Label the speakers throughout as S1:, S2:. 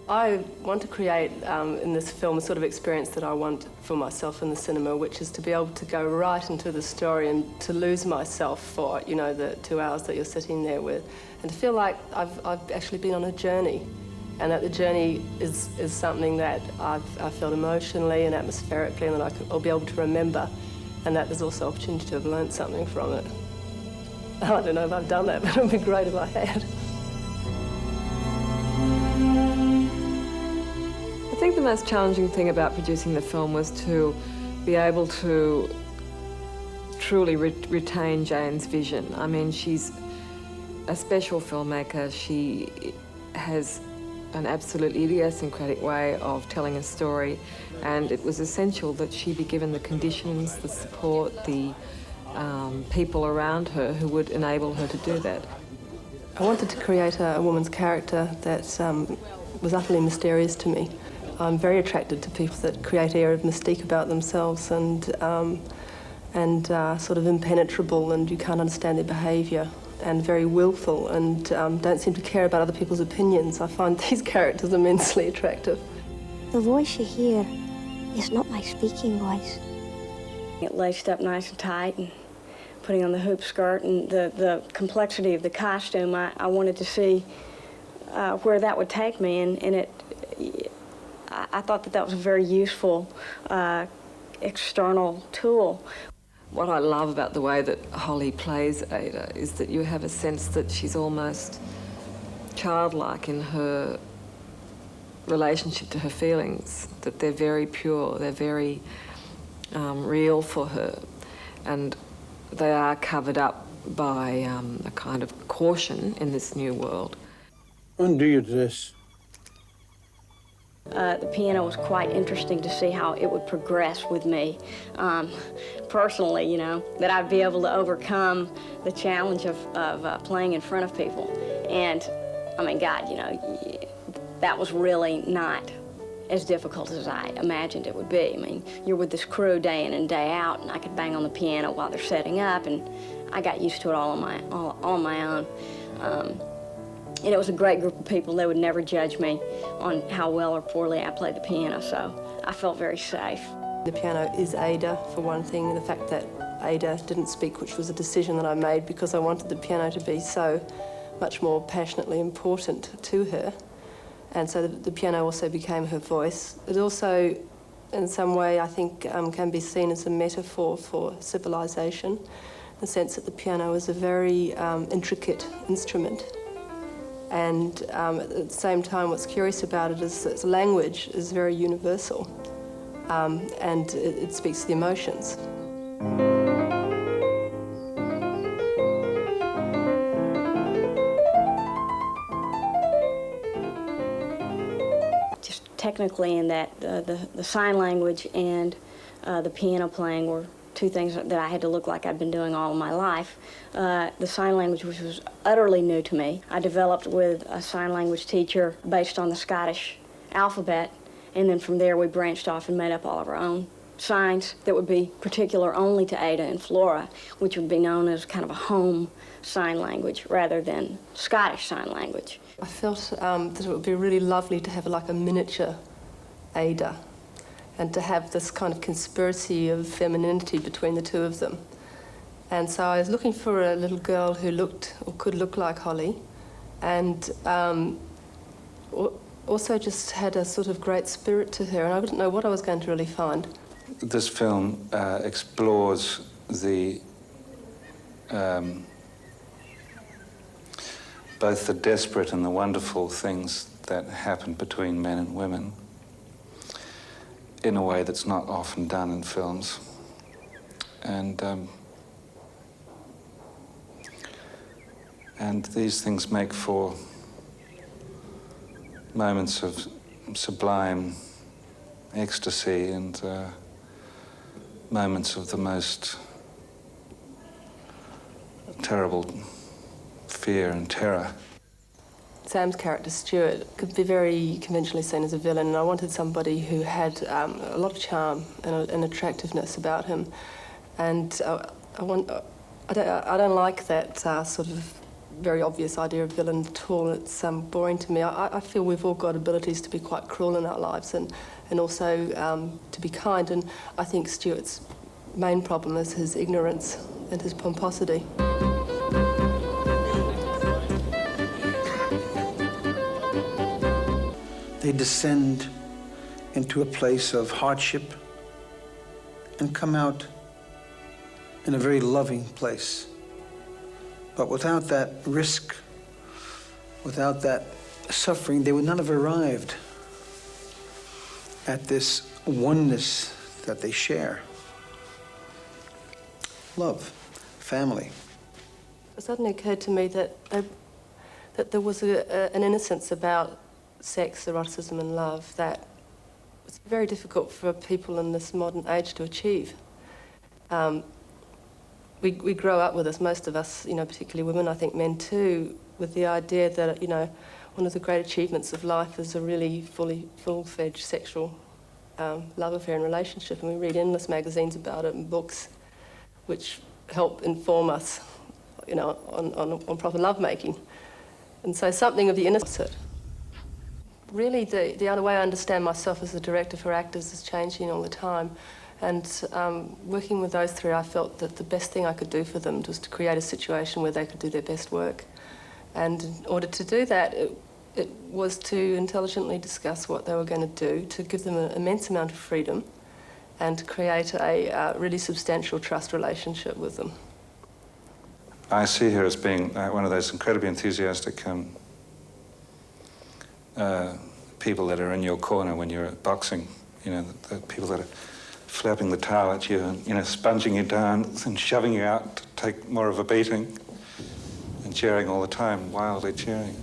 S1: I want to create in this film a sort of experience that I want for myself in the cinema, which is to be able to go right into the story and to lose myself for, you know, the 2 hours that you're sitting there with, and to feel like I've actually been on a journey, and that the journey is something that I've felt emotionally and atmospherically, and that I'll be able to remember, and that there's also opportunity to have learned something from it. I don't know if I've done that, but it would be great if I had.
S2: I think the most challenging thing about producing the film was to be able to truly retain Jane's vision. I mean, she's a special filmmaker. She has an absolutely idiosyncratic way of telling a story, and it was essential that she be given the conditions, the support, the people around her who would enable her to do that.
S1: I wanted to create a woman's character that was utterly mysterious to me. I'm very attracted to people that create air of mystique about themselves and sort of impenetrable, and you can't understand their behaviour, and very willful, and don't seem to care about other people's opinions. I find these characters immensely attractive.
S3: The voice you hear is not my speaking voice.
S4: It laced up nice and tight, and putting on the hoop skirt, and the complexity of the costume, I wanted to see where that would take me, and I thought that was a very useful external tool.
S2: What I love about the way that Holly plays Ada is that you have a sense that she's almost childlike in her relationship to her feelings, that they're very pure, they're very real for her, and they are covered up by a kind of caution in this new world.
S5: Undo your dress.
S4: The piano was quite interesting to see how it would progress with me. Personally, you know, that I'd be able to overcome the challenge of playing in front of people. And, I mean, God, you know, that was really not as difficult as I imagined it would be. I mean, you're with this crew day in and day out, and I could bang on the piano while they're setting up, and I got used to it all on my own. And it was a great group of people. They would never judge me on how well or poorly I played the piano, so I felt very safe.
S1: The piano is Ada, for one thing, and the fact that Ada didn't speak, which was a decision that I made because I wanted the piano to be so much more passionately important to her. And so the piano also became her voice. It also, in some way, I think, can be seen as a metaphor for civilization, in the sense that the piano is a very intricate instrument. And at the same time, what's curious about it is that language is very universal, and it speaks to the emotions.
S4: Just technically in that the sign language and the piano playing were two things that I had to look like I'd been doing all of my life. The sign language, which was utterly new to me, I developed with a sign language teacher based on the Scottish alphabet, and then from there we branched off and made up all of our own signs that would be particular only to Ada and Flora, which would be known as kind of a home sign language rather than Scottish sign language.
S1: I felt that it would be really lovely to have like a miniature Ada, and to have this kind of conspiracy of femininity between the two of them. And so I was looking for a little girl who looked or could look like Holly, and also just had a sort of great spirit to her, and I didn't know what I was going to really find.
S6: This film explores the both the desperate and the wonderful things that happen between men and women in a way that's not often done in films. And these things make for moments of sublime ecstasy and moments of the most terrible fear and terror.
S1: Sam's character, Stuart, could be very conventionally seen as a villain, and I wanted somebody who had a lot of charm and attractiveness about him. And I don't like that sort of very obvious idea of villain at all. It's boring to me. I feel we've all got abilities to be quite cruel in our lives and also to be kind. And I think Stuart's main problem is his ignorance and his pomposity.
S5: They descend into a place of hardship and come out in a very loving place. But without that risk, without that suffering, they would not have arrived at this oneness that they share. Love, family.
S1: It suddenly occurred to me that there was an innocence about sex, eroticism and love that was very difficult for people in this modern age to achieve. We grow up with this, most of us, you know, particularly women, I think men too, with the idea that, you know, one of the great achievements of life is a really full-fledged sexual love affair and relationship. And we read endless magazines about it and books which help inform us, you know, on proper lovemaking. And so something of the innocent. Really, the other way I understand myself as a director for actors is changing all the time. And working with those three, I felt that the best thing I could do for them was to create a situation where they could do their best work. And in order to do that, it was to intelligently discuss what they were going to do, to give them an immense amount of freedom, and to create a really substantial trust relationship with them.
S6: I see her as being one of those incredibly enthusiastic people that are in your corner when you're at boxing. You know, the people that are flapping the towel at you and, you know, sponging you down and shoving you out to take more of a beating and cheering all the time, wildly cheering.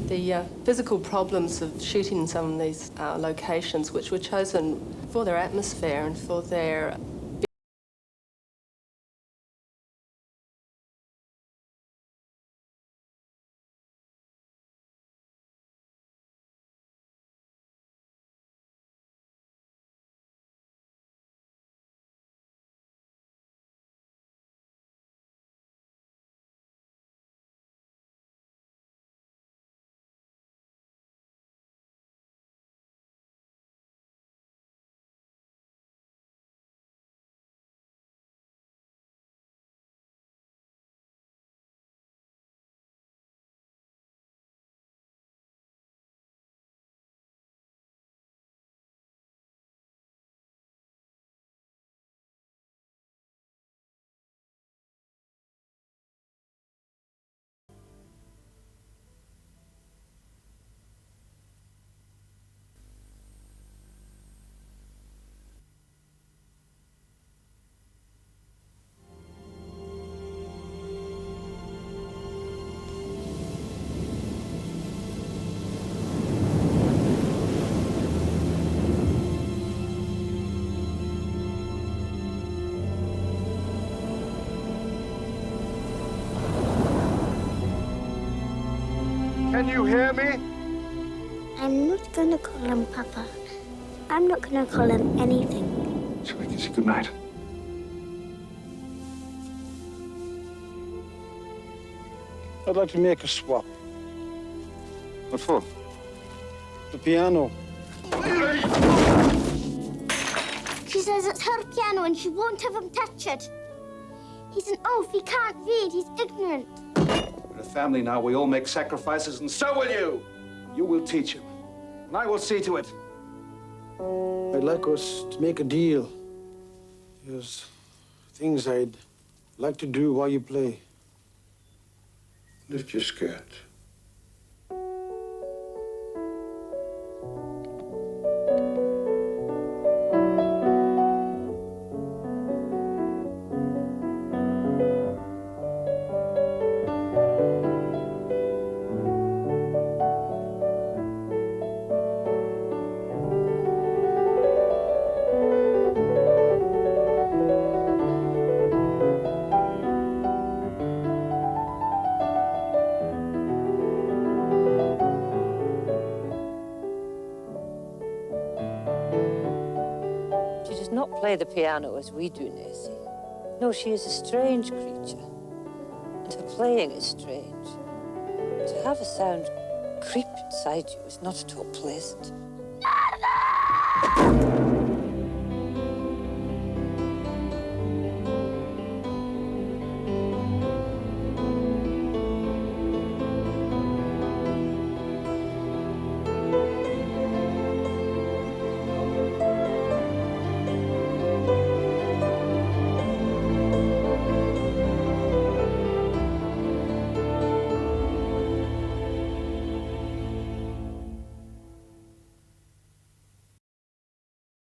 S1: The physical problems of shooting in some of these locations, which were chosen for their atmosphere and for their
S7: Can you hear me?
S3: I'm not gonna call him Papa. I'm not gonna call him anything.
S7: So we can say goodnight.
S5: I'd like to make a swap.
S6: What for?
S5: The piano.
S3: She says it's her piano and she won't have him touch it. He's an oaf, he can't read, he's ignorant.
S7: We're a family now. We all make sacrifices, and so will you. You will teach him, and I will see to it.
S5: I'd like us to make a deal. There's things I'd like to do while you play. Lift your skirt.
S8: She does not play the piano as we do, Nessie. No, she is a strange creature. And her playing is strange. To have a sound creep inside you is not at all pleasant.